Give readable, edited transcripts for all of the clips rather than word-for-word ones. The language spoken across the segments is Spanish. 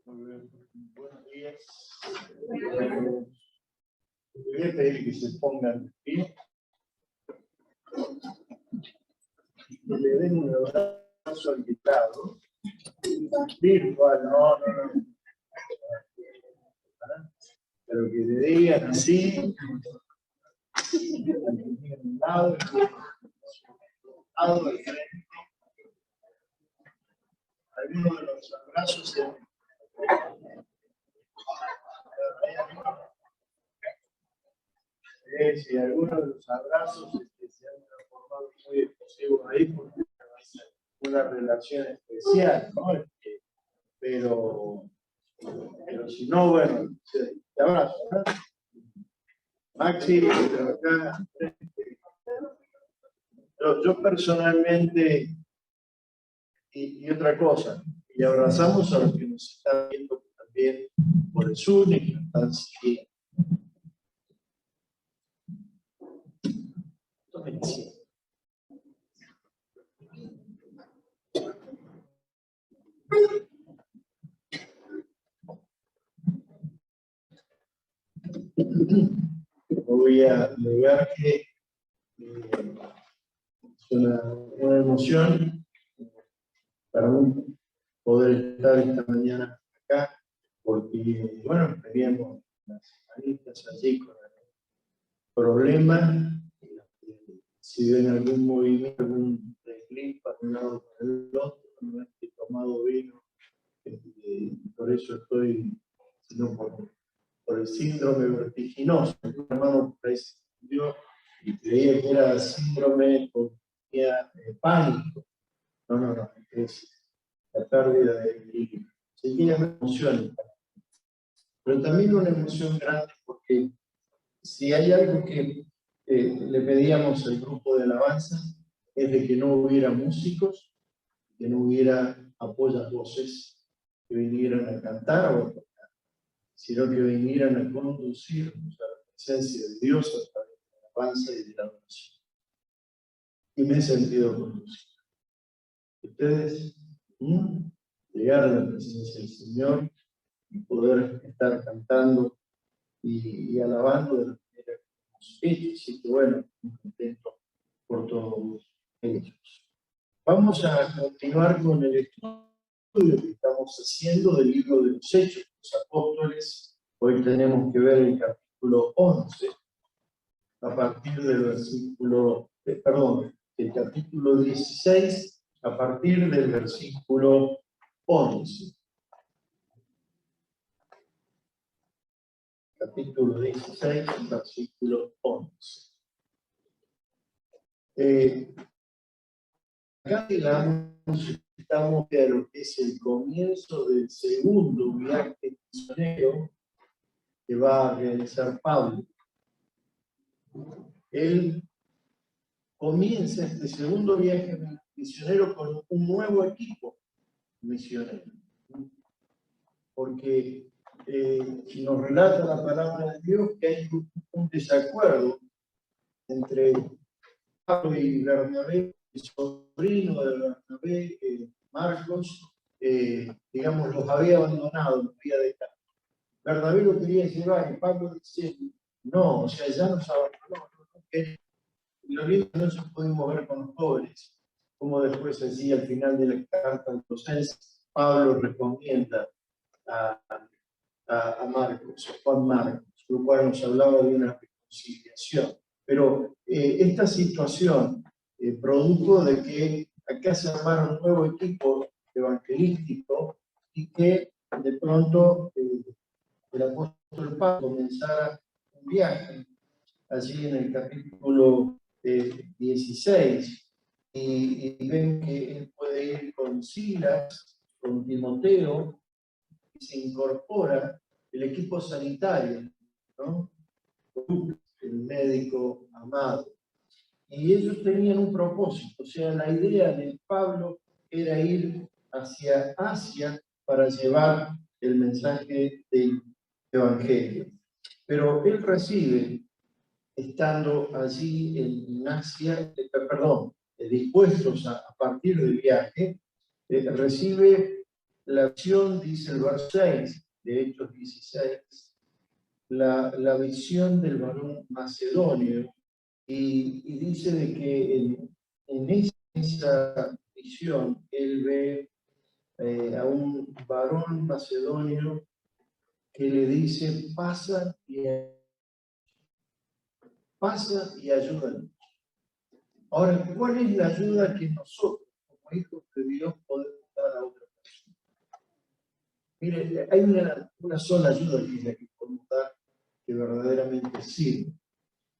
Buenos días. Voy a pedir que se pongan de pie. Que le den un abrazo al invitado. Virtual, no. Pero que le digan así. Un lado, al frente. Algunos de los abrazos sí, algunos de los abrazos se han transformado muy exclusivos ahí porque es una relación especial, ¿no? Pero si no, bueno, te abrazo, ¿no? Maxi, acá. Yo personalmente, y otra cosa, y abrazamos a los que nos están viendo también por el Zoom y que nos están siguiendo. Voy a agregar que es una emoción para mí poder estar esta mañana acá, porque, bueno, veníamos las semanitas allí con el problema. Si ven algún movimiento, algún desliz para un lado o para el otro, no es que he tomado vino, por eso estoy, sino por el síndrome vertiginoso. Un hermano por ahí se estudió y creía que era síndrome porque tenía pánico. No, es la pérdida de equilibrio. Sería una emoción, pero también una emoción grande porque si hay algo que le pedíamos al grupo de alabanza es de que no hubiera músicos, que no hubiera apoyavoces que vinieran a cantar o a tocar, sino que vinieran a conducirnos a la presencia de Dios a través de la alabanza y de la oración. Y me he sentido conducido. Ustedes llegar a la presencia del Señor y poder estar cantando y alabando de la manera que hemos hecho. Así que bueno, muy contento por todos ellos. Vamos a continuar con el estudio que estamos haciendo del libro de los Hechos de los Apóstoles. Hoy tenemos que ver el capítulo 11, a partir del versículo, el capítulo 16, a partir del versículo 11. Capítulo 16, versículo 11. Acá estamos en lo que es el comienzo del segundo viaje misionero que va a realizar Pablo. Él comienza este segundo viaje misionero con un nuevo equipo misionero. Porque nos relata la palabra de Dios que hay un desacuerdo entre Pablo y Bernabé, el sobrino de Bernabé, Marcos, digamos, los había abandonado, los había dejado. Bernabé lo quería llevar y Pablo dice, no, o sea, ya nos abandonó. Y los libros no se pueden mover con los pobres. Como después decía al final de la carta de Colosenses, Pablo recomienda a Marcos, a Juan Marcos, lo cual nos hablaba de una reconciliación. Pero esta situación produjo de que acá se armara un nuevo equipo evangelístico y que de pronto el apóstol Pablo comenzara un viaje allí en el capítulo 16 y ven que él puede ir con Silas, con Timoteo, y se incorpora el equipo sanitario, ¿no? El médico amado. Y ellos tenían un propósito, o sea, la idea de Pablo era ir hacia Asia para llevar el mensaje del Evangelio. Pero él recibe, estando allí en Asia, le dispuestos a partir del viaje, recibe la visión, dice el verso 6 de Hechos 16, la visión del varón macedonio, y dice de que en esa visión él ve a un varón macedonio que le dice, pasa y ayúdanos. Ahora, ¿cuál es la ayuda que nosotros, como hijos de Dios, podemos dar a otra persona? Mire, hay una sola ayuda que es la que podemos dar que verdaderamente sirve,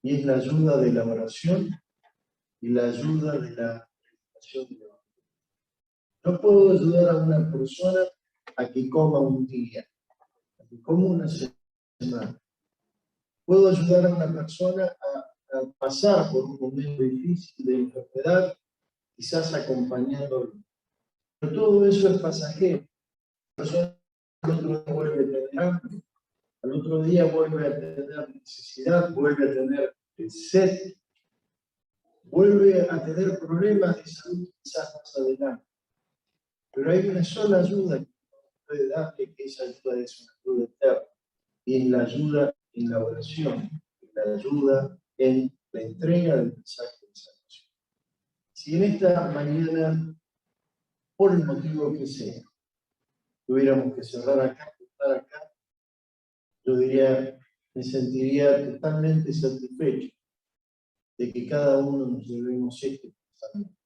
y es la ayuda de la oración y la ayuda de la meditación de la oración. No puedo ayudar a una persona a que coma un día, a que coma una semana. Puedo ayudar a una persona a pasar por un momento difícil de enfermedad, quizás acompañándolo. Pero todo eso es pasajero. La persona al otro día vuelve a tener hambre, al otro día vuelve a tener necesidad, vuelve a tener sed, vuelve a tener problemas de salud quizás más adelante. Pero hay una sola ayuda que puede darle, que esa ayuda es una ayuda eterna, y es la ayuda en la oración, la ayuda en la entrega del mensaje de salvación. Si en esta mañana, por el motivo que sea, tuviéramos que cerrar acá, estar acá, yo diría, me sentiría totalmente satisfecho de que cada uno nos llevemos este pensamiento.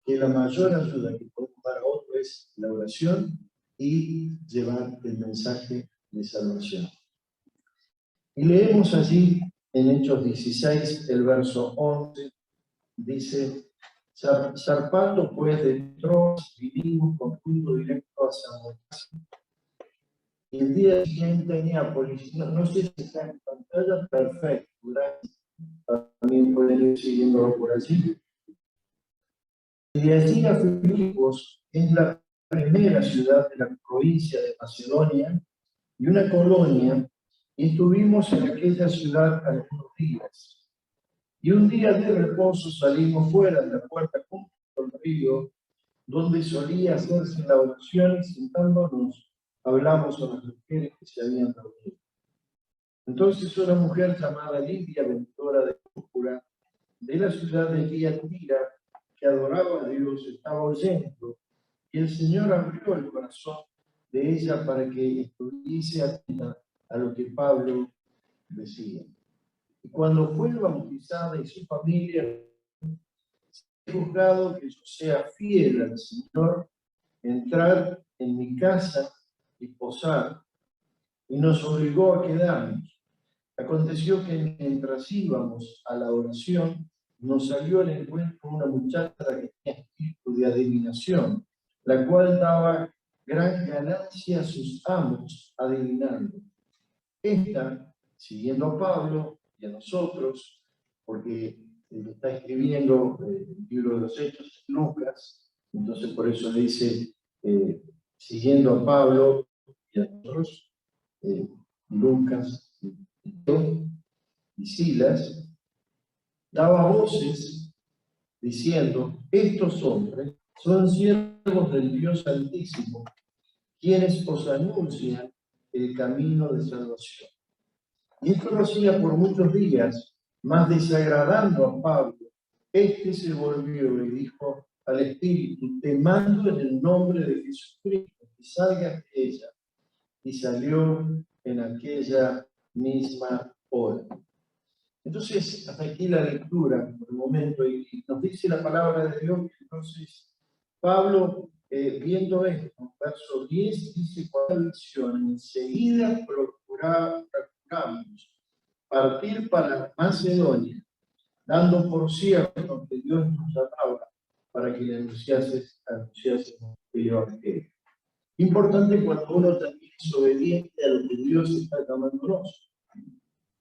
Que la mayor ayuda que podemos dar a otro es la oración y llevar el mensaje de salvación. Y leemos allí en Hechos 16, el verso 11, dice, zarpando pues de Troas, vinimos con rumbo directo a Samotracia. Y el día siguiente a Neápolis, no sé si está en pantalla, perfecto, gracias. También pueden ir siguiéndolo por allí. Y de allí a Filipos, es la primera ciudad de la provincia de Macedonia y una colonia, y estuvimos en aquella ciudad algunos días. Y un día de reposo salimos fuera de la puerta junto al río, donde solía hacerse la oración, y sentándonos hablamos a las mujeres que se habían reunido. Entonces una mujer llamada Lidia, vendedora de púrpura, de la ciudad de Tiatira, que adoraba a Dios, estaba oyendo, y el Señor abrió el corazón de ella para que estuviese atenta a lo que Pablo decía. Y cuando fue bautizada y su familia, he juzgado que yo sea fiel al Señor, entrar en mi casa y posar, y nos obligó a quedarnos. Aconteció que mientras íbamos a la oración, nos salió al encuentro una muchacha que tenía espíritu de adivinación, la cual daba gran ganancia a sus amos adivinando. Esta, siguiendo a Pablo y a nosotros, porque está escribiendo el libro de los Hechos, Lucas, entonces por eso le dice, siguiendo a Pablo y a nosotros, Lucas y Silas, daba voces diciendo, estos hombres son siervos del Dios Altísimo, quienes os anuncian el camino de salvación. Y esto lo hacía por muchos días, mas desagradando a Pablo, este se volvió y dijo al Espíritu, te mando en el nombre de Jesucristo, que salgas de ella. Y salió en aquella misma hora. Entonces, hasta aquí la lectura, por el momento, y nos dice la palabra de Dios. Entonces, Pablo, viendo esto, verso 10, dice, con la visión, enseguida procuramos partir para Macedonia, dando por cierto que Dios nos llamaba para que le anunciase el Evangelio. Importante cuando uno también es obediente a lo que Dios está llamándonos.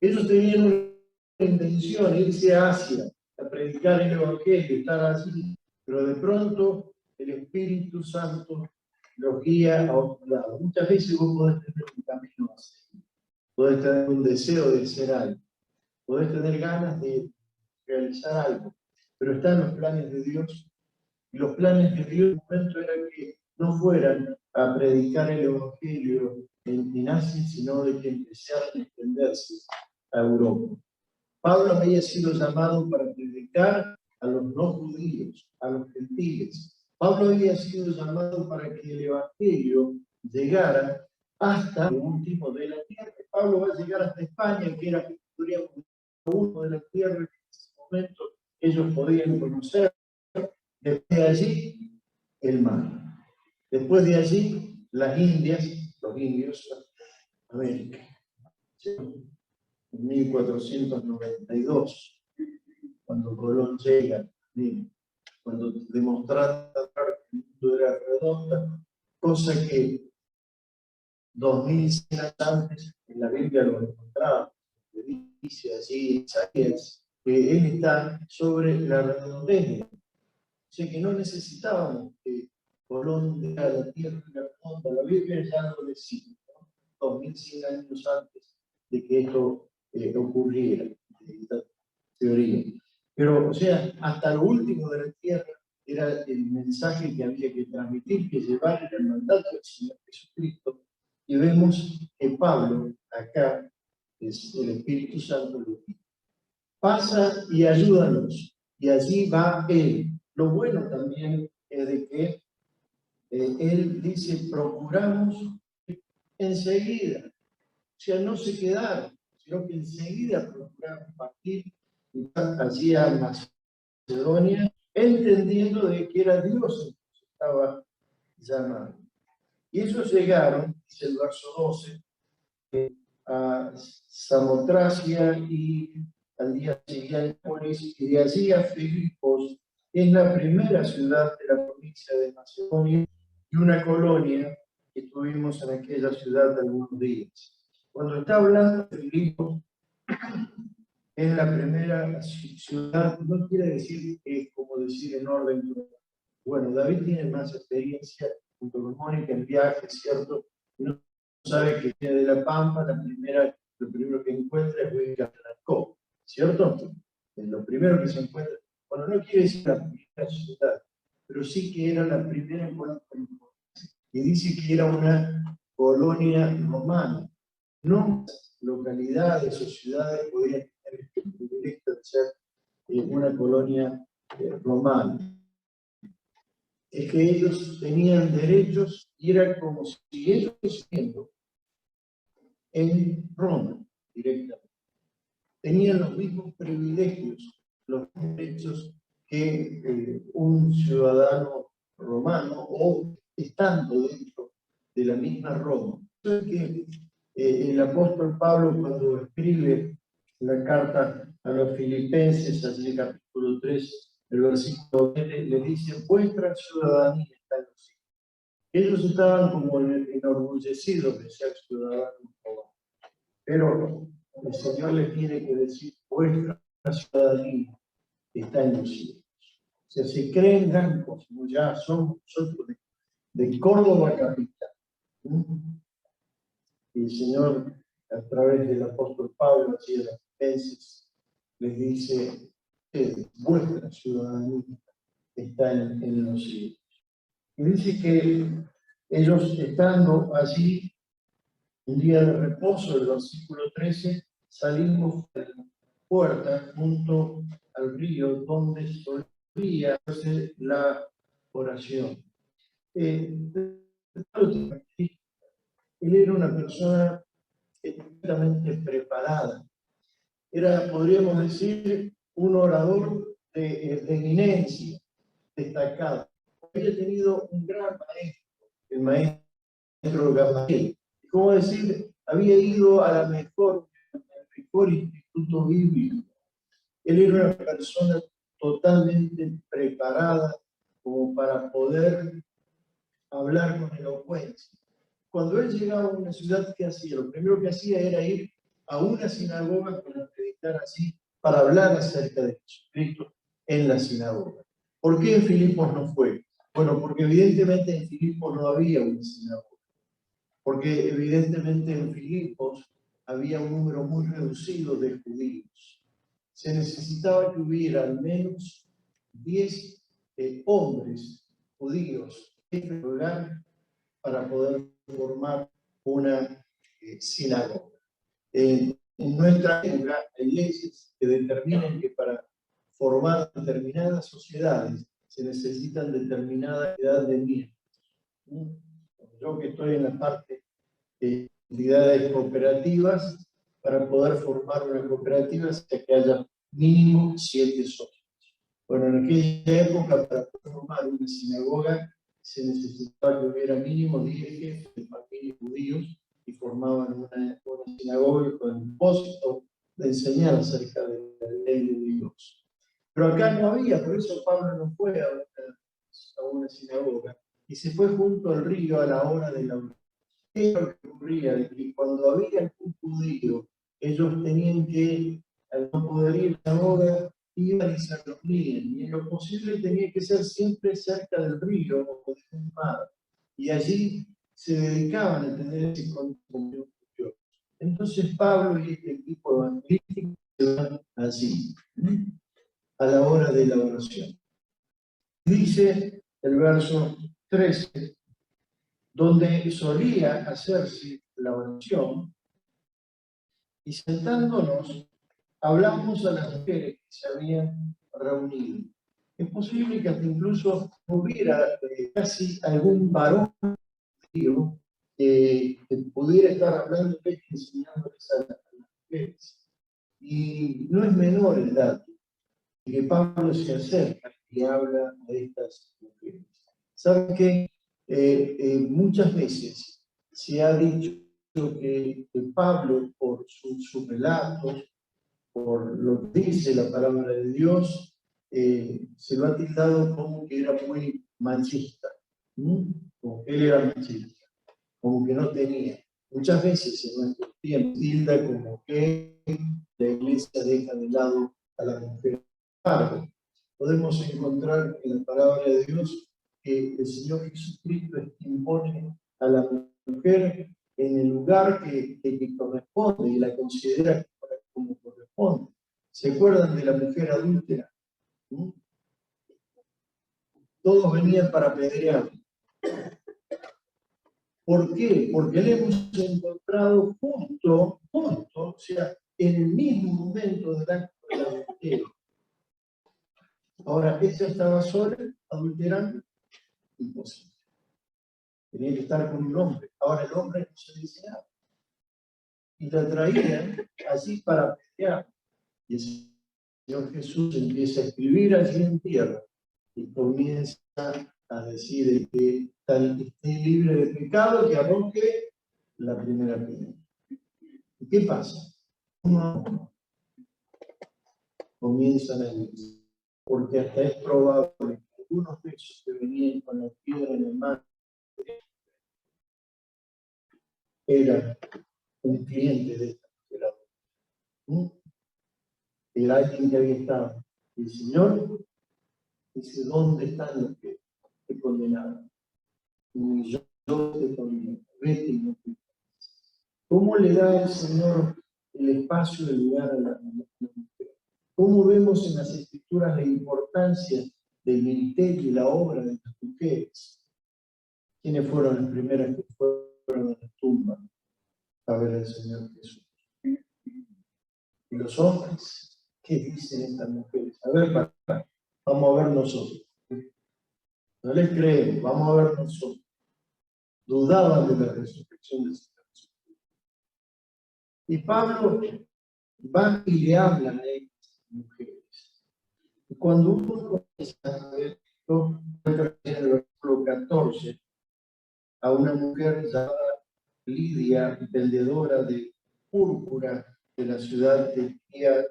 Ellos tenían una intención, irse a Asia, a predicar el Evangelio, estar allí, pero de pronto el Espíritu Santo los guía a otro lado. Muchas veces vos podés tener un camino así, podés tener un deseo de hacer algo, podés tener ganas de realizar algo, pero está en los planes de Dios. Y los planes de Dios en un momento era que no fueran a predicar el Evangelio en Asia, sino de que empezaran a extenderse a Europa. Pablo había sido llamado para predicar a los no judíos, a los gentiles. Pablo había sido llamado para que el Evangelio llegara hasta el último de la tierra. Pablo va a llegar hasta España, que era uno de la tierra que en ese momento ellos podían conocer. Después de allí, el mar. Después de allí, las Indias, los indios, América. En 1492, cuando Colón llega, cuando demostraron que el mundo era redonda, cosa que 2000 años antes en la Biblia lo encontramos, que dice allí Isaías que él está sobre la redondez. O sea que no necesitábamos que Colón diera la tierra redonda, la Biblia ya lo decía, ¿no? 2100 años antes de que esto ocurriera, esta teoría. Pero, o sea, hasta lo último de la tierra era el mensaje que había que transmitir, que llevar el mandato del Señor Jesucristo. Y vemos que Pablo, acá, es el Espíritu Santo, lo dice: pasa y ayúdanos. Y allí va él. Lo bueno también es de que él dice: procuramos enseguida. O sea, no se quedaron, sino que enseguida procuraron partir y van allí a Macedonia, entendiendo de que era Dios el que los estaba llamando. Y ellos llegaron, dice el verso 12, a Samotracia y al día siguiente y de allí a Filipos, es la primera ciudad de la provincia de Macedonia y una colonia que tuvimos en aquella ciudad algunos días. Cuando está hablando de Filipos, es la primera ciudad, no quiere decir que es como decir en orden. Bueno, David tiene más experiencia junto con Mónica en viajes, ¿cierto? No sabe que tiene de la Pampa, lo primero que encuentra es Huaycatlacó, ¿cierto? Es lo primero que se encuentra. Bueno, no quiere decir la primera ciudad, pero sí que era la primera en cuanto a información. Y dice que era una colonia romana. No localidades o ciudades podían tener el privilegio de ser una colonia romana. Es que ellos tenían derechos y era como si ellos estuvieran en Roma directamente. Tenían los mismos privilegios, los derechos que un ciudadano romano o estando dentro de la misma Roma. Entonces, que el apóstol Pablo, cuando escribe la carta a los filipenses, allí en el capítulo 3, el versículo 20, le dice: vuestra ciudadanía está en los cielos. Ellos estaban como enorgullecidos de ser ciudadanos romanos, pero el Señor les tiene que decir: vuestra ciudadanía está en los cielos. O sea, se creen blancos, como ya somos nosotros de Córdoba capital. Y el Señor, a través del apóstol Pablo, así de las Filipenses, les dice: vuestra ciudadanía está en los cielos. Y dice que ellos, estando allí un día de reposo, el versículo 13, salimos de la puerta junto al río donde solía hacer la oración. Él era una persona completamente preparada. Era, podríamos decir, un orador de eminencia, destacado. Había tenido un gran maestro, el maestro Gamaliel. ¿Cómo decir? Había ido a al mejor instituto bíblico. Él era una persona totalmente preparada como para poder hablar con elocuencia. Cuando él llegaba a una ciudad, ¿qué hacía? Lo primero que hacía era ir a una sinagoga para predicar así, para hablar acerca de Jesucristo en la sinagoga. ¿Por qué en Filipos no fue? Bueno, porque evidentemente en Filipos no había una sinagoga. Porque evidentemente en Filipos había un número muy reducido de judíos. Se necesitaba que hubiera al menos 10 hombres judíos en este lugar para poder formar una sinagoga. En nuestra época hay leyes que determinan que para formar determinadas sociedades se necesitan determinada edad de miembros. Yo que estoy en la parte de entidades cooperativas, para poder formar una cooperativa se que haya mínimo 7 socios. Bueno, en aquella época para poder formar una sinagoga se necesitaba que hubiera mínimo 10 jefes de familias judíos y formaban una sinagoga con el propósito de enseñar acerca de la ley de Dios. Pero acá no había, por eso Pablo no fue a una sinagoga y se fue junto al río a la hora de la oración. ¿Qué es lo que ocurría? Que cuando había un judío, ellos tenían que, al no poder ir a la sinagoga, iban y se reunían, y en lo posible tenía que ser siempre cerca del río o de un mar, y allí se dedicaban a tener ese contacto con Dios. Entonces Pablo y este equipo evangelístico se van allí, a la hora de la oración. Dice el verso 13, donde solía hacerse la oración, y sentándonos, hablamos a las mujeres que se habían reunido. Es posible que hasta incluso hubiera casi algún varón que pudiera estar hablando y enseñándoles a las mujeres. Y no es menor el dato de que Pablo se acerca y habla a estas mujeres. ¿Saben qué? Muchas veces se ha dicho que Pablo, por sus relatos, por lo que dice la palabra de Dios, se lo ha tildado como que era muy machista, como que él era machista, como que no tenía. Muchas veces en nuestro tiempo tilda como que la iglesia deja de lado a la mujer. Claro, podemos encontrar en la palabra de Dios que el Señor Jesucristo impone a la mujer en el lugar que corresponde y la considera como corresponde. ¿Se acuerdan de la mujer adúltera? Todos venían para apedrear. ¿Por qué? Porque le hemos encontrado junto, o sea, en el mismo momento del acto del adulterio. Ahora, ella estaba sola, adulterando, imposible. Tenía que estar con un hombre. Ahora el hombre no se dice nada. Y la traían así para pelear. Y el Señor Jesús empieza a escribir allí en tierra y comienza a decir que esté libre de pecado, que arroje la primera piedra. ¿Y qué pasa? Uno comienzan a ir, porque hasta es probable que algunos de esos que venían con la piedra en la mano eran un cliente de esta mujer. Era alguien que había estado. El Señor dice: ¿dónde están los que te condenaron? Y yo te condeno. Vete y no te. ¿Cómo le da el Señor el espacio y el lugar a la mujer? ¿Cómo vemos en las Escrituras la importancia del ministerio y la obra de las mujeres? ¿Quiénes fueron las primeras que fueron a la tumba a ver al Señor Jesús? ¿Y los hombres? ¿Qué dicen estas mujeres? A ver, vamos a ver nosotros. No les creemos, vamos a ver nosotros. Dudaban de la resurrección del Señor Jesús. Y Pablo va y le habla a estas mujeres. Y cuando uno comienza a ver esto, en el versículo 14, a una mujer llamada Lidia, vendedora de púrpura de la ciudad de Tía,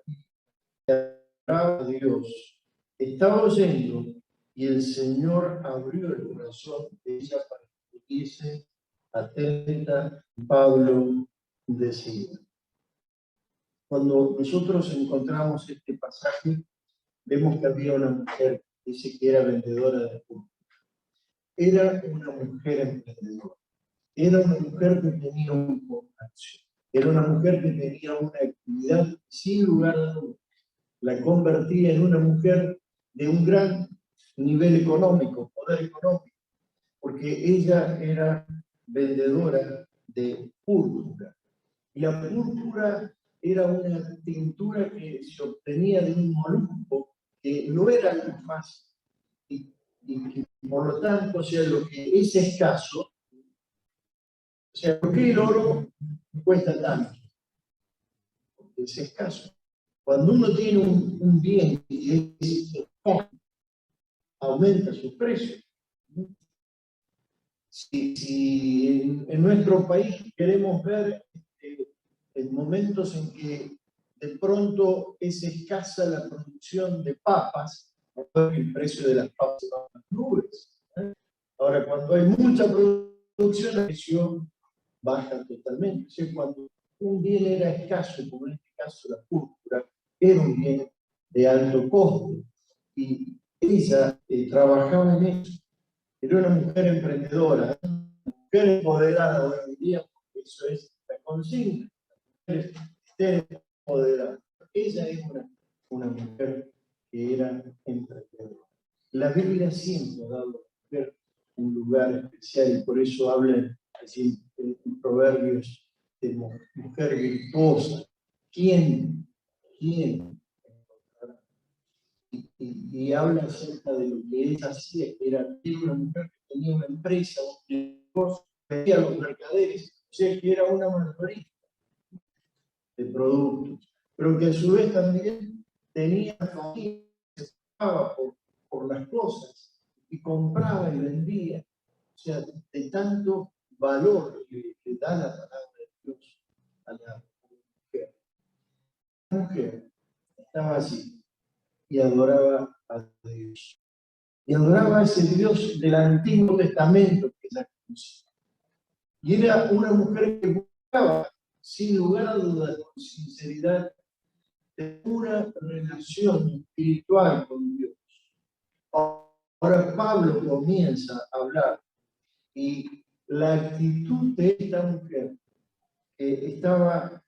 Dios, estaba oyendo y el Señor abrió el corazón de ella para que estuviese atenta. Pablo decía. Cuando nosotros encontramos este pasaje, vemos que había una mujer, dice que era vendedora de púrpura. Era una mujer emprendedora. Era una mujer que tenía un comercio. Era una mujer que tenía una actividad sin lugar a dudas. La convertía en una mujer de un gran nivel económico, poder económico, porque ella era vendedora de púrpura. Y la púrpura era una tintura que se obtenía de un molusco que no era algo fácil. Y que por lo tanto, o sea, lo que es escaso, o sea, ¿por qué el oro cuesta tanto? Porque es escaso. Cuando uno tiene un bien que es escaso, aumenta su precio. Si en nuestro país queremos ver en momentos en que de pronto es escasa la producción de papas, el precio de las papas va a las nubes. Ahora, cuando hay mucha producción, el precio baja totalmente. O sea, cuando un bien era escaso, como en este caso la púrpura, era un bien de alto costo. Y ella trabajaba en eso. Era una mujer emprendedora, una mujer empoderada hoy en día, porque eso es la consigna. Mujer empoderada. Ella es una mujer que era emprendedora. La Biblia siempre ha dado a la mujer un lugar especial y por eso habla así, en Proverbios de mujer virtuosa. ¿Quién? Y habla acerca de lo que ella hacía, que era una mujer que tenía una empresa, un negocio, vendía a los mercaderes, o sea que era una mayorista de productos, pero que a su vez también tenía familia, se pagaba por las cosas, y compraba y vendía, o sea, de tanto valor que da la palabra de Dios a la mujer. La mujer estaba así y adoraba a Dios. Y adoraba a ese Dios del Antiguo Testamento que ella conocía. Y era una mujer que buscaba, sin lugar a dudas, con sinceridad, de una relación espiritual con Dios. Ahora Pablo comienza a hablar y la actitud de esta mujer que estaba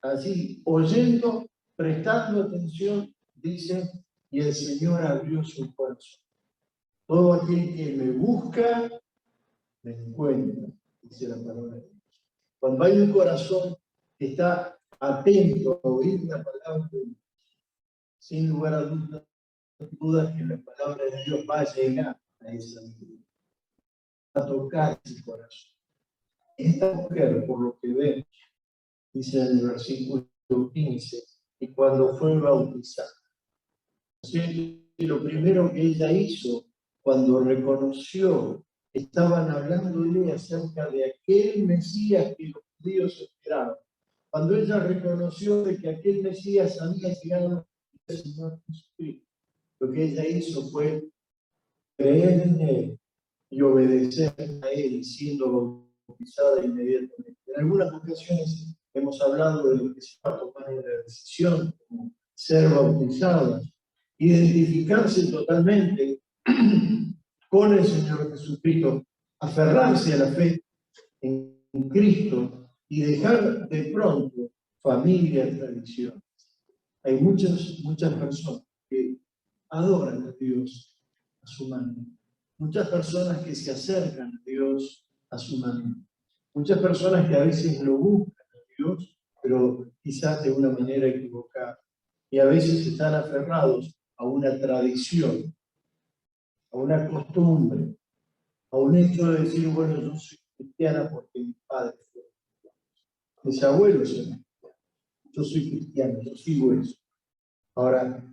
allí oyendo, prestando atención, dice, y el Señor abrió su corazón. Todo aquel que me busca, me encuentra, dice la palabra de Dios. Cuando hay un corazón que está atento a oír la palabra de Dios, sin lugar a dudas que la palabra de Dios va a llegar a esa vida, a tocar ese corazón. Esta mujer, por lo que vemos, dice en el versículo 15, y cuando fue bautizada. Lo primero que ella hizo cuando reconoció, estaban hablándole acerca de aquel Mesías que los judíos esperaban. Cuando ella reconoció de que aquel Mesías había llegado al Señor Jesucristo, lo que ella hizo fue creer en Él y obedecer a Él, siendo bautizada inmediatamente. En algunas ocasiones hemos hablado de lo que se va a tomar en la decisión, como ser bautizados, identificarse totalmente con el Señor Jesucristo, aferrarse a la fe en Cristo y dejar de pronto familia, tradiciones. Hay muchas personas que adoran a Dios a su manera. Muchas personas que se acercan a Dios a su manera. Muchas personas que a veces lo buscan a Dios, pero quizás de una manera equivocada. Y a veces están aferrados a una tradición, a una costumbre, a un hecho de decir, bueno, yo soy cristiana porque mi padre fue cristiano. Mis abuelos eran cristianos. Yo soy cristiano, yo sigo eso. Ahora,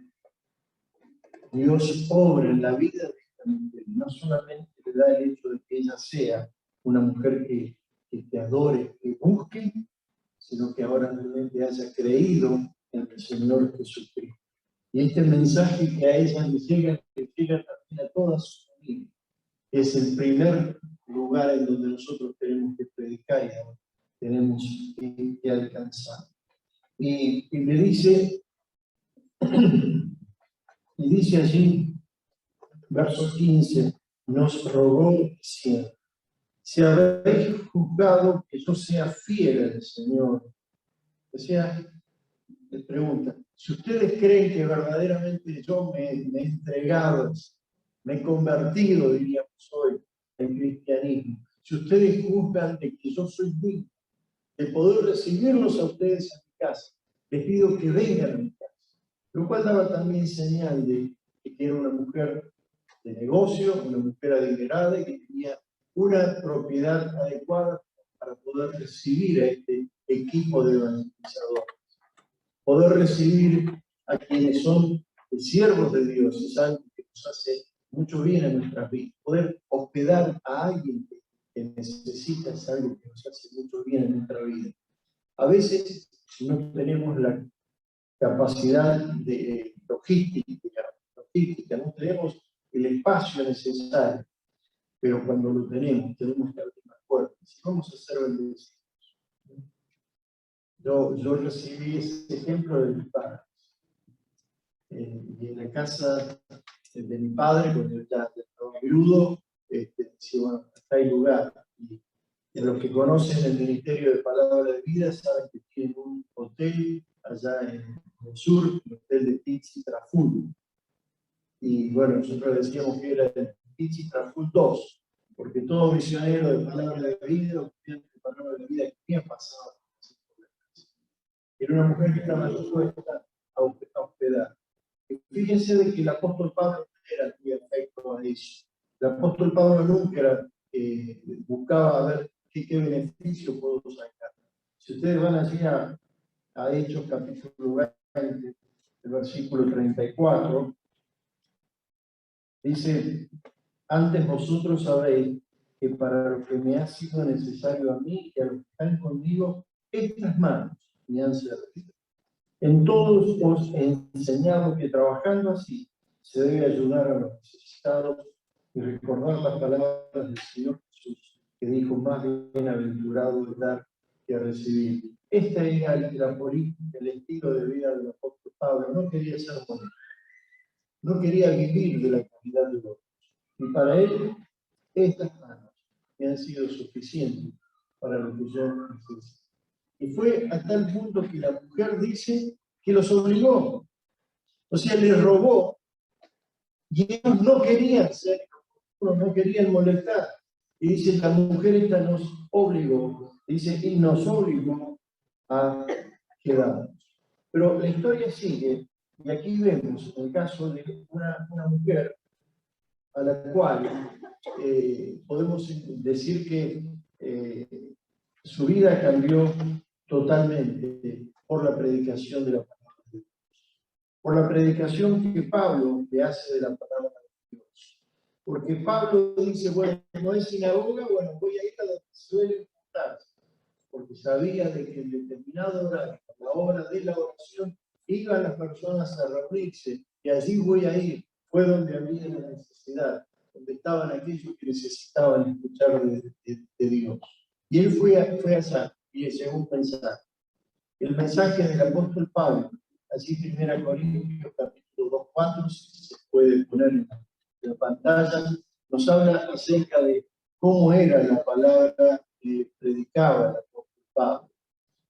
Dios obra en la vida de esta mujer. No solamente le da el hecho de que ella sea una mujer que te adore, que busque, sino que ahora realmente haya creído en el Señor Jesucristo. Y este mensaje que a ella le llega también a toda su familia, es el primer lugar en donde nosotros tenemos que predicar y tenemos que alcanzar. Y le dice, y dice allí, verso 15, nos rogó diciendo, si habéis juzgado que yo sea fiel al Señor, o sea, les pregunta, Si ustedes creen que verdaderamente yo me he entregado, me he convertido, diríamos hoy, al cristianismo, si ustedes juzgan de que yo soy digno de poder recibirlos a ustedes en mi casa, les pido que vengan a mi casa. Lo cual daba también señal de que era una mujer de negocio, una mujer adinerada y que tenía una propiedad adecuada para poder recibir a este equipo de evangelizadores. Poder recibir a quienes son siervos de Dios es algo que nos hace mucho bien en nuestras vidas. Poder hospedar a alguien que necesita es algo que nos hace mucho bien en nuestra vida. A veces no tenemos la capacidad de logística, no tenemos el espacio necesario, pero cuando lo tenemos que abrir más puertas. Vamos a ser bendecidos. Yo recibí ese ejemplo de mis padres. Y en la casa de mi padre, cuando yo ya estaba viudo, decía, bueno, acá hay lugar. Y los que conocen el Ministerio de Palabra de Vida saben que tienen un hotel allá en el sur, el hotel de Tizzi Traful. Y bueno, nosotros decíamos que era el Tizzi Traful 2, porque todo misionero de Palabra de Vida, de Palabra de Vida, que había pasado. Era una mujer que estaba dispuesta a hospedar. Y fíjense de que el apóstol Pablo no era muy afecto a eso. El apóstol Pablo nunca buscaba ver qué beneficio puedo sacar. Si ustedes van allí a Hechos capítulo 20, el versículo 34, dice, antes vosotros sabéis que para lo que me ha sido necesario a mí y a los que están conmigo, estas manos me han servido. En todos os he enseñado que trabajando así se debe ayudar a los necesitados y recordar las palabras del Señor Jesús, que dijo, más bienaventurado es dar que recibir. Esta era la política, el estilo de vida del apóstol Pablo. No quería ser bonito, no quería vivir de la calidad de otros. Y para él, estas manos me han sido suficientes para lo que yo necesito. Y fue a tal punto que la mujer dice que los obligó. O sea, les robó. Y ellos no querían ser, no querían molestar. Y dice, la mujer esta nos obligó. Dice, y nos obligó a quedarnos. Pero la historia sigue, y aquí vemos el caso de una mujer a la cual podemos decir que su vida cambió totalmente por la predicación de la palabra de Dios. Por la predicación que Pablo le hace de la palabra de Dios. Porque Pablo dice, bueno, no es sinagoga, bueno, voy a ir a donde suelen juntarse. Porque sabía de que en determinado horario, a la hora de la oración, iban las personas a reunirse, y allí voy a ir. Fue donde había la necesidad, donde estaban aquellos que necesitaban escuchar de Dios. Y él fue allá y le llegó un mensaje. El mensaje del apóstol Pablo, así 1 Corintios capítulo 2:4, si se puede poner en la pantalla, nos habla acerca de cómo era la palabra que predicaba el apóstol Pablo.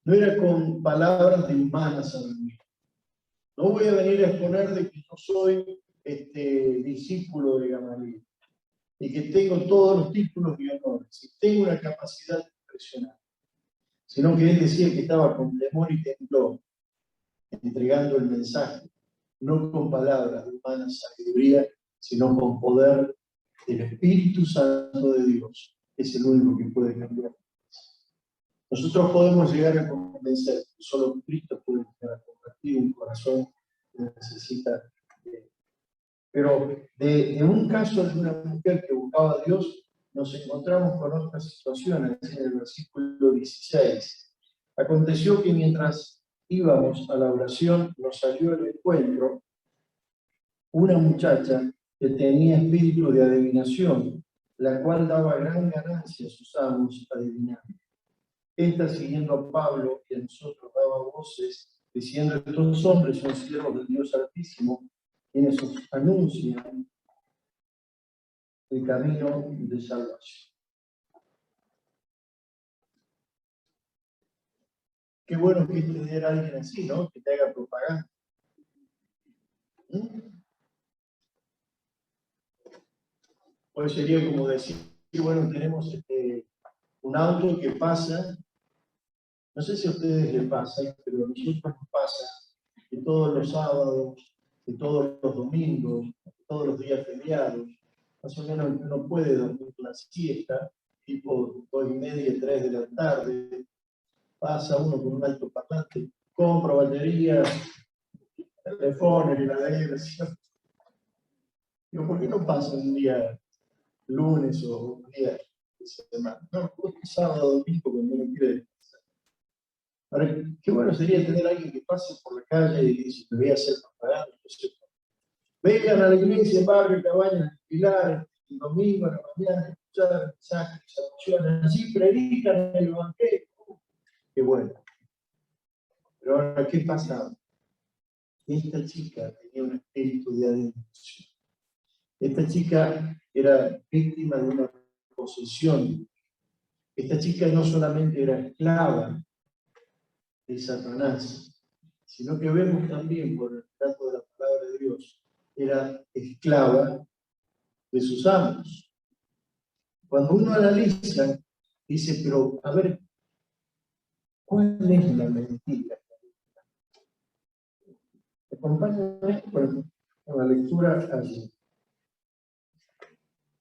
No era con palabras de humana sabiduría. No voy a venir a exponer de que yo soy discípulo de Gamaliel y que tengo todos los títulos y honores y tengo una capacidad impresionante, sino que él decía que estaba con temor y temblor entregando el mensaje, no con palabras de humana sabiduría, sino con poder del Espíritu Santo de Dios, que es el único que puede cambiar. Nosotros podemos llegar a convencer, solo Cristo puede llegar a convertir un corazón que necesita. Pero de un caso de una mujer que buscaba a Dios, nos encontramos con otras situaciones en el versículo 16. Aconteció que mientras íbamos a la oración, nos salió al encuentro una muchacha que tenía espíritu de adivinación, la cual daba gran ganancia a sus amos adivinando. Esta, siguiendo a Pablo y a nosotros, daba voces, diciendo, estos hombres son siervos del Dios Altísimo, quienes os anuncian el camino de salvación. Qué bueno que es tener a alguien así, ¿no? Que te haga propaganda. Hoy sería como decir, bueno, tenemos un auto que pasa, no sé si a ustedes les pasa, pero a nosotros nos pasa que todos los sábados, que todos los domingos, que todos los días feriados, más o menos uno puede dormir la siesta, tipo 2:30, 3 de la tarde, pasa uno con un altoparlante, compra baterías, teléfonos, heladeras. Digo, ¿por qué no pasa un día lunes o un día de semana? No, un sábado, domingo, cuando uno quiere descansar. Ahora, qué bueno sería tener a alguien que pase por la calle y dice, te voy a hacer propaganda, no sé. Vengan a la iglesia, barrio, Cabañas, Pilar, el domingo a la mañana, escuchar mensajes, emociones, así predican el evangelio. Qué bueno. Pero ahora, ¿qué pasaba? Esta chica tenía un espíritu de adicción. Esta chica era víctima de una posesión. Esta chica no solamente era esclava de Satanás, sino que vemos también por el relato de la palabra de Dios, era esclava de sus amos. Cuando uno analiza, dice, pero a ver, ¿cuál es la mentira? Acompáñame con la lectura allí.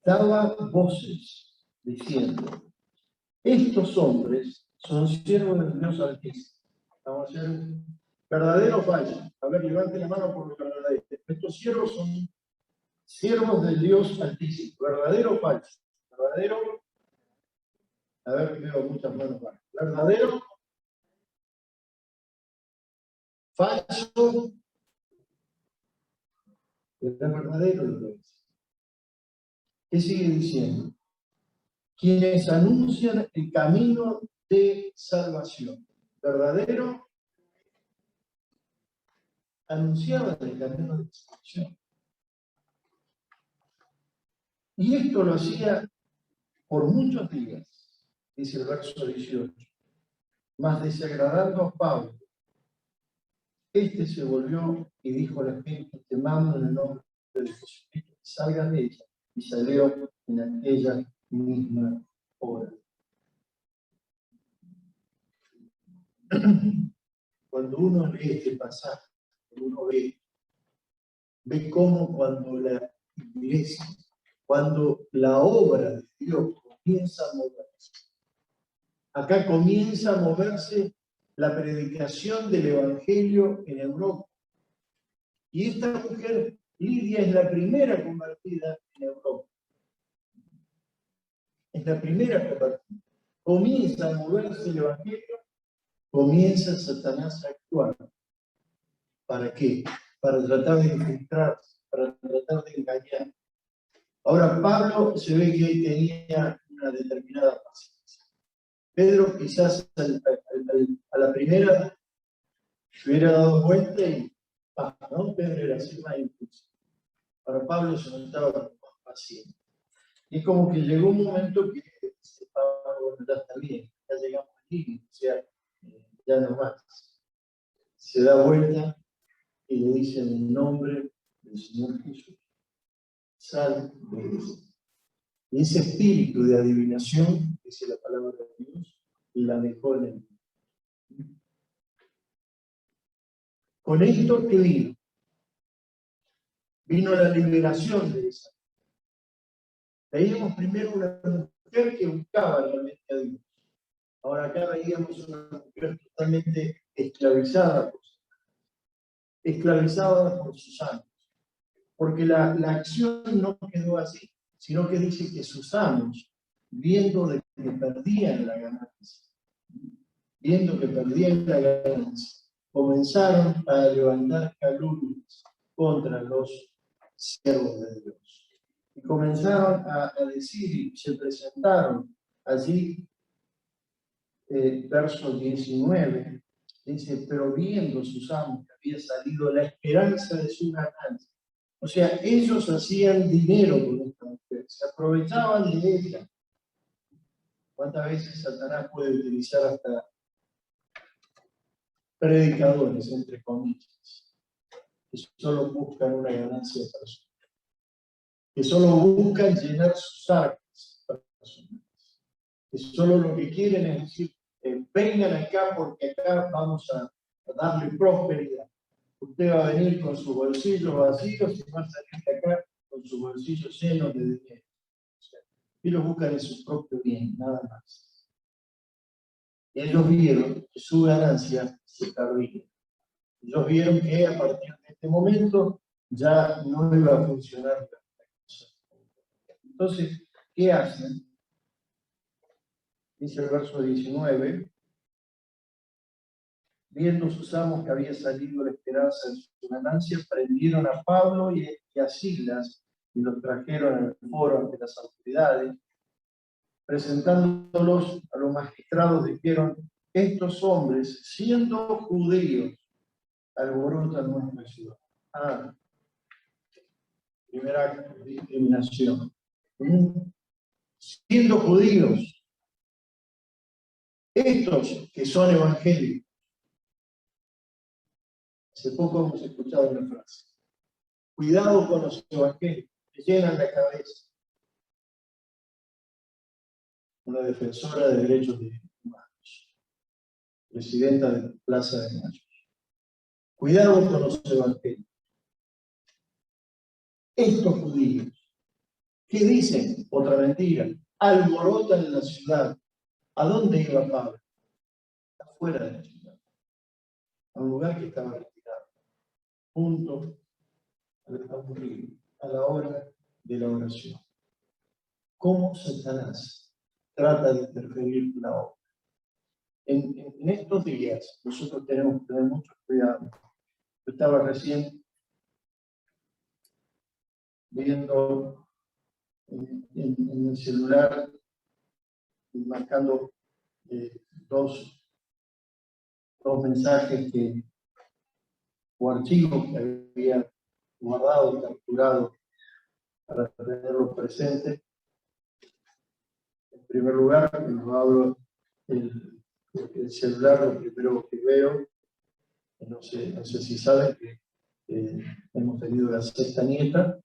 Daba voces diciendo, estos hombres son siervos del Dios Altísimo. Vamos a hacer un verdadero o falso. A ver, levante la mano por lo verdadero. Estos siervos son siervos del Dios Altísimo. ¿Verdadero o falso? ¿Verdadero? A ver, veo muchas manos más. ¿Verdadero? ¿Falso? ¿Es verdadero lo que dice? ¿Qué sigue diciendo? Quienes anuncian el camino de salvación. ¿Verdadero? Anunciaban el camino de salvación. Y esto lo hacía por muchos días, dice el verso 18. Mas desagradando a Pablo, este se volvió y dijo a la gente, te mando en el nombre de Jesucristo, que salgan de ella. Y salió en aquella misma hora. Cuando uno lee este pasaje, uno ve cómo cuando la iglesia, cuando la obra de Dios comienza a moverse, acá comienza a moverse la predicación del Evangelio en Europa. Y esta mujer, Lidia, es la primera convertida en Europa. Es la primera convertida. Comienza a moverse el Evangelio, comienza Satanás a actuar. ¿Para qué? Para tratar de infiltrarse, para tratar de engañar. Ahora, Pablo se ve que tenía una determinada paciencia. Pedro quizás a la primera se hubiera dado vuelta y ¿no? Pedro era así más impulsivo. Para Pablo se notaba más paciente. Y es como que llegó un momento que dice Pablo, bueno, ya está bien, ya llegamos aquí, o sea, ya no más. Se da vuelta y le dice en el nombre del Señor Jesús, sal de eso. Y ese espíritu de adivinación, dice la palabra de Dios, la dejó en el mundo. Con esto que vino la liberación de esa. Veíamos primero una mujer que buscaba realmente a Dios. Ahora acá veíamos una mujer totalmente esclavizada por sus amos. Porque la acción no quedó así, sino que dice que sus amos, viendo de que perdían la ganancia, comenzaron a levantar calumnias contra los siervos de Dios. Y comenzaron a decir, y se presentaron allí, verso 19, dice, pero viendo sus amos que había salido la esperanza de su ganancia. O sea, ellos hacían dinero con esta mujer, se aprovechaban de ella. ¿Cuántas veces Satanás puede utilizar hasta predicadores, entre comillas? que solo buscan una ganancia personal, que solo buscan llenar sus arcas personales, que solo lo que quieren es decir, vengan acá porque acá vamos a darle prosperidad. Usted va a venir con sus bolsillos vacíos y va a salir de acá con sus bolsillos llenos de dinero. O sea, ellos buscan en su propio bien, nada más. Ellos vieron que su ganancia se perdía. Ellos vieron que a partir de este momento ya no iba a funcionar la cosa. Entonces, ¿qué hacen? Dice el verso 19. Viendo sus amos que había salido la esperanza de su ganancia, prendieron a Pablo y a Silas y los trajeron al foro ante las autoridades. Presentándolos a los magistrados, dijeron: estos hombres, siendo judíos, alborotan nuestra ciudad. Primera acto de discriminación. Siendo judíos, estos que son evangélicos. Hace poco hemos escuchado una frase: cuidado con los evangélicos, que llenan la cabeza. Una defensora de derechos humanos, presidenta de Plaza de Mayo. Cuidado con los evangélicos. Estos judíos, ¿qué dicen? Otra mentira. Alborotan la ciudad. ¿A dónde iba Pablo? Afuera de la ciudad. A un lugar que estaba retirado. Junto a un río, a la hora de la oración. ¿Cómo Satanás trata de interferir en la obra? En estos días nosotros tenemos que tener mucho cuidado. Yo estaba recién viendo en el celular, marcando dos mensajes o archivos que había guardado y capturado para tenerlos presentes. En primer lugar, cuando abro el celular, lo primero que veo, no sé si saben que hemos tenido la sexta nieta.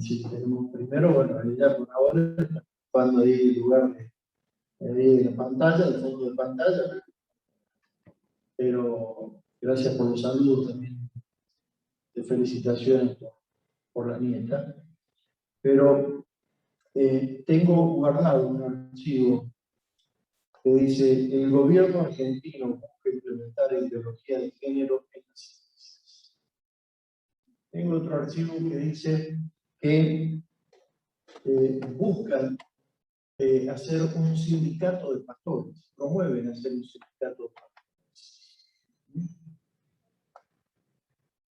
Si tenemos primero, bueno, ella por ahora está ocupando ahí el lugar de la pantalla, del fondo de pantalla, pero gracias por los saludos también, de felicitaciones por la nieta. Pero tengo guardado un archivo que dice: el gobierno argentino busca implementar ideología de género en las iglesias. Tengo otro archivo que dice que buscan hacer un sindicato de pastores, promueven hacer un sindicato de pastores.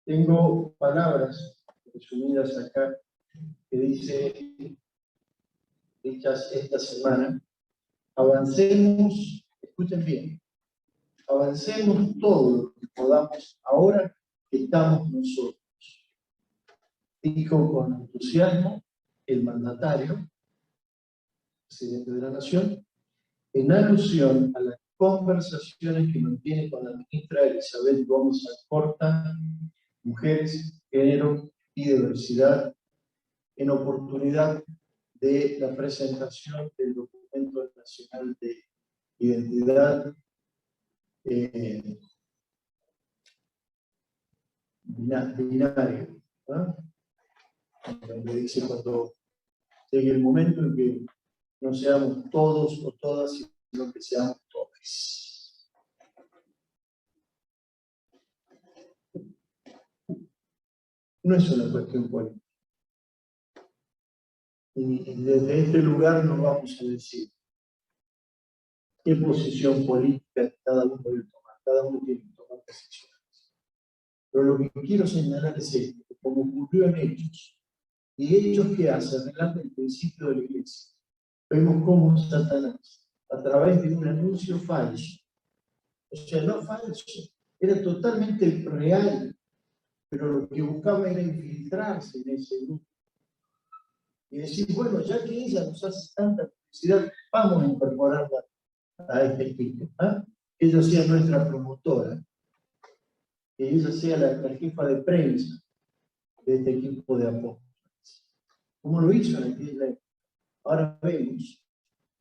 Tengo palabras resumidas acá que dice, dichas esta semana: avancemos, escuchen bien, avancemos todo lo que podamos ahora que estamos nosotros. Dijo con entusiasmo el mandatario, presidente de la Nación, en alusión a las conversaciones que mantiene con la ministra Elizabeth Gómez Alcorta, Mujeres, Género y Diversidad, en oportunidad de la presentación del Documento Nacional de Identidad binario, ¿no? Donde dice: cuando llegue el momento en que no seamos todos o todas, sino que seamos todos. No es una cuestión política. Y desde este lugar nos vamos a decir qué posición política cada uno debe tomar. Cada uno tiene que tomar decisiones. Pero lo que quiero señalar es esto: como ocurrió en Hechos, y Hechos que hace, relata el principio de la iglesia. Vemos cómo Satanás, a través de un anuncio falso, o sea, no falso, era totalmente real, pero lo que buscaba era infiltrarse en ese grupo. Y decir: bueno, ya que ella nos hace tanta publicidad, vamos a incorporarla a este equipo. Ella sea nuestra promotora. que ella sea la jefa de prensa de este equipo de apóstoles. Como lo hizo en aquella época. Ahora vemos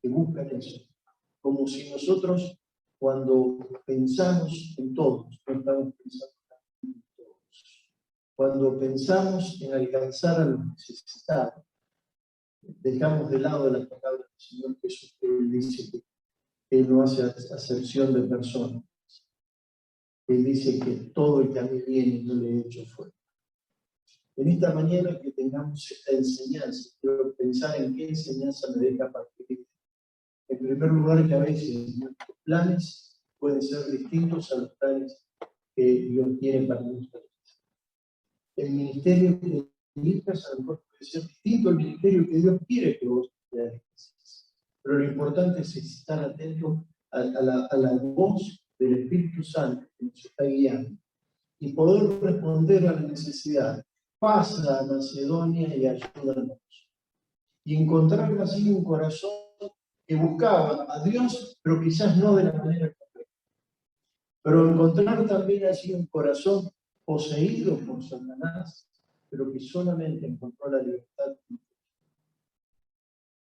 que buscan eso. Como si nosotros, cuando pensamos en todos, no estamos pensando en todos. Cuando pensamos en alcanzar a los necesitados, dejamos de lado las palabras del Señor Jesús, que Él dice que Él no hace acepción de personas. Él dice que todo el que a mí viene yo le he hecho fuera. En esta mañana que tengamos esta enseñanza, quiero pensar en qué enseñanza me deja partir. En primer lugar, que a veces nuestros planes pueden ser distintos a los planes que Dios tiene para nosotros. El ministerio que elijas a lo mejor puede ser distinto al ministerio que Dios quiere que vos realices. Pero lo importante es estar atento a la voz del Espíritu Santo que nos está guiando y poder responder a la necesidad. Pasa a Macedonia y ayúdanos. Y encontrar así un corazón que buscaba a Dios, pero quizás no de la manera correcta. Pero encontrar también así un corazón poseído por Satanás, pero que solamente encontró la libertad.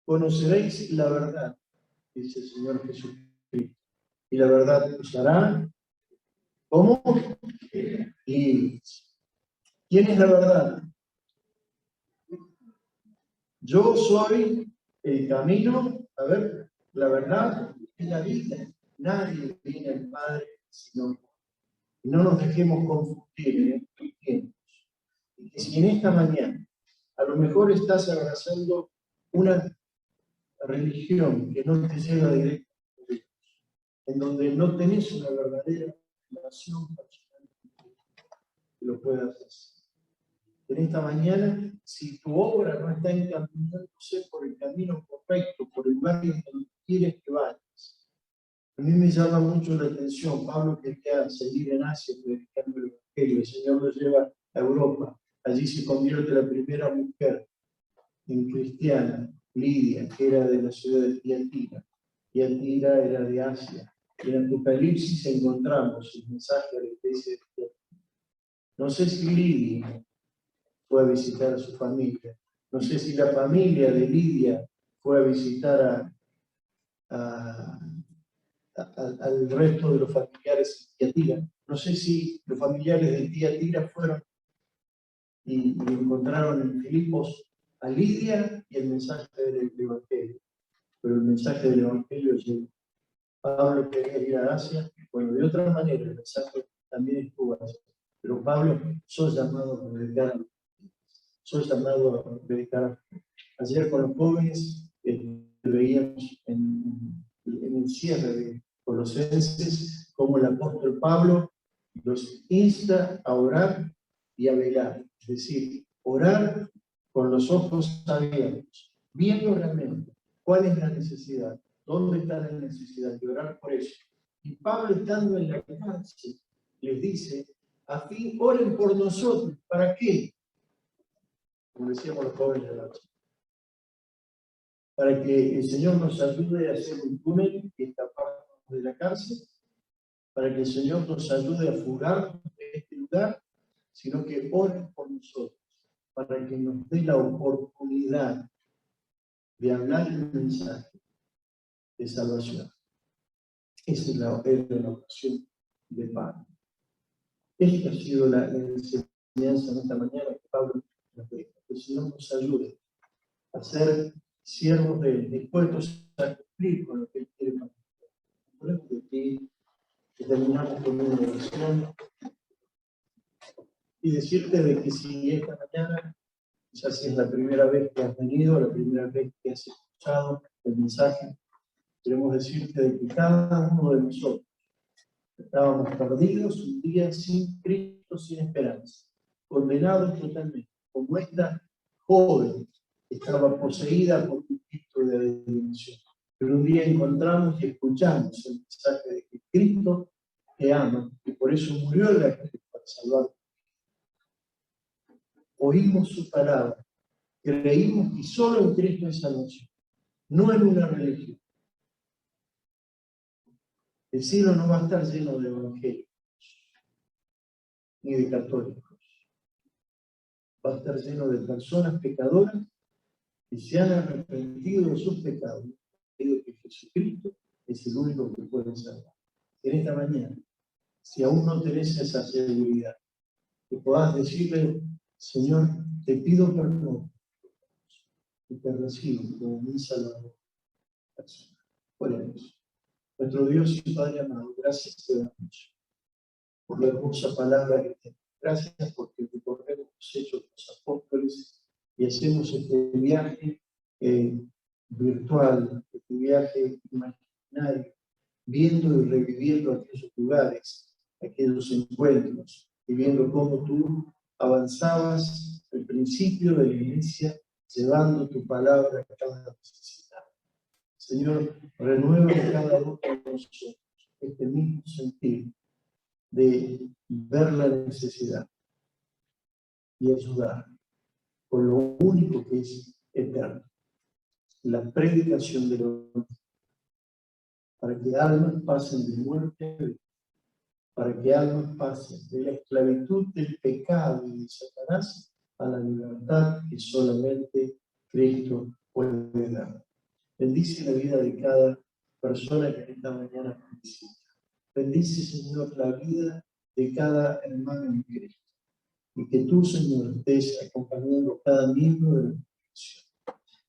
Conoceréis la verdad, dice el Señor Jesucristo, y la verdad os hará ¿cómo? Libres. ¿Quién es la verdad? Yo soy el camino, a ver, la verdad es la vida. Nadie viene al Padre sino. Y no nos dejemos confundir en estos tiempos. Y que si en esta mañana a lo mejor estás abrazando una religión que no te lleva directamente a Dios, en donde no tenés una verdadera relación personal, que lo puedas hacer. En esta mañana, si tu obra no está encaminándose por el camino correcto, por el lugar en donde quieres que vayas. A mí me llama mucho la atención, Pablo quería seguir en Asia predicando el Evangelio, el Señor lo lleva a Europa, allí se convierte la primera mujer en cristiana, Lidia, que era de la ciudad de Tiatira. Tiatira era de Asia. En Apocalipsis encontramos el mensaje a la iglesia de Tiatira. No sé si Lidia fue a visitar a su familia. No sé si la familia de Lidia fue a visitar al resto de los familiares de Tiatira. No sé si los familiares de Tiatira fueron y encontraron en Filipos a Lidia y el mensaje del Evangelio. Pero el mensaje del Evangelio llegó. Pablo quería ir a Asia, bueno, de otra manera el mensaje también estuvo allí. Pero Pablo, soy llamado a predicar, soy llamado a predicar. Ayer con los jóvenes veíamos en el cierre de Colosenses cómo el apóstol Pablo los insta a orar y a velar. Es decir, orar con los ojos abiertos, viendo realmente cuál es la necesidad, dónde está la necesidad de orar por eso. Y Pablo, estando en la cárcel, les dice, a fin, oren por nosotros. ¿Para qué? Como decíamos los jóvenes de la noche. Para que el Señor nos ayude a hacer un túnel y escaparnos de la cárcel, para que el Señor nos ayude a fugarnos de este lugar, sino que oren por nosotros, para que nos dé la oportunidad de hablar el mensaje de salvación. Esa es la oración de Pablo. Esta ha sido la enseñanza de esta mañana que Pablo nos deja. Que el Señor nos ayude a ser siervos de Él, dispuestos a cumplir con lo que Él quiere para nosotros. Ponemos de ti y terminamos con una oración y decirte de que si esta mañana, quizás si es la primera vez que has venido, la primera vez que has escuchado el mensaje, queremos decirte de que cada uno de nosotros estábamos perdidos un día sin Cristo, sin esperanza, condenados totalmente, como esta joven que estaba poseída por un espíritu de adivinación. Pero un día encontramos y escuchamos el mensaje de que Cristo te ama y por eso murió en la cruz para salvarte. Oímos su palabra, creímos que solo en Cristo hay salvación, no en una religión. El cielo no va a estar lleno de evangelios. ni de católicos. Va a estar lleno de personas pecadoras que se han arrepentido de sus pecados. Digo que Jesucristo es el único que puede salvar. En esta mañana, si aún no tenés esa seguridad, que podás decirle: Señor, te pido perdón y te recibo como mi Salvador personal. Oremos. Nuestro Dios y Padre amado, gracias te damos por la hermosa palabra que tenemos. Gracias porque recorremos los hechos de los apóstoles y hacemos este viaje virtual, este viaje imaginario, viendo y reviviendo aquellos lugares, aquellos encuentros, y viendo cómo tú avanzabas al principio de la iglesia, llevando tu palabra a cada necesidad. Señor, renueva en cada uno de nosotros este mismo sentir de ver la necesidad y ayudar con lo único que es eterno, la predicación de los, para que almas pasen de muerte a vida, para que almas pasen de la esclavitud del pecado y de Satanás a la libertad que solamente Cristo puede dar. Bendice la vida de cada persona que esta mañana nos visita. Bendice, Señor, la vida de cada hermano en Cristo. Y que tú, Señor, estés acompañando a cada miembro de la congregación.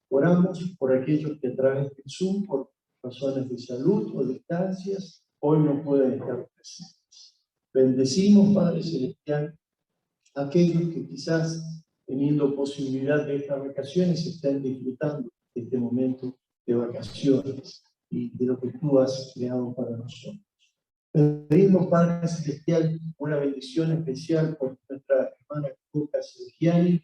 Oramos por aquellos que a través de Zoom, por razones de salud o distancias, hoy no pueden estar presentes. Bendecimos, Padre Celestial, a aquellos que quizás, teniendo posibilidad de estas vacaciones, estén disfrutando de este momento de vacaciones y de lo que tú has creado para nosotros. Pedimos, Padre Celestial, una bendición especial por nuestra hermana Cuca Sergiani,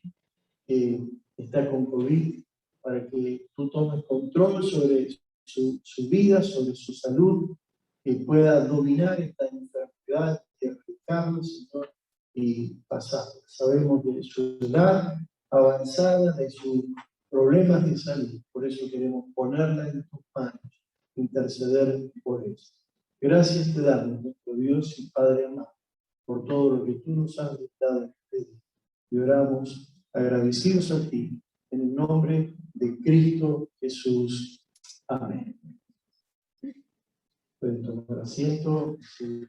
que está con COVID, para que tú tomes control sobre su vida, sobre su salud, que pueda dominar esta enfermedad, erradicarla, Señor, y pasar. Sabemos de su edad avanzada, de sus problemas de salud, por eso queremos ponerla en tus manos, interceder por eso. Gracias te damos, nuestro Dios y Padre amado, por todo lo que tú nos has dado en este día. Y oramos agradecidos a ti, en el nombre de Cristo Jesús. Amén. Pueden tomar asiento. Sí.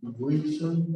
Wilson,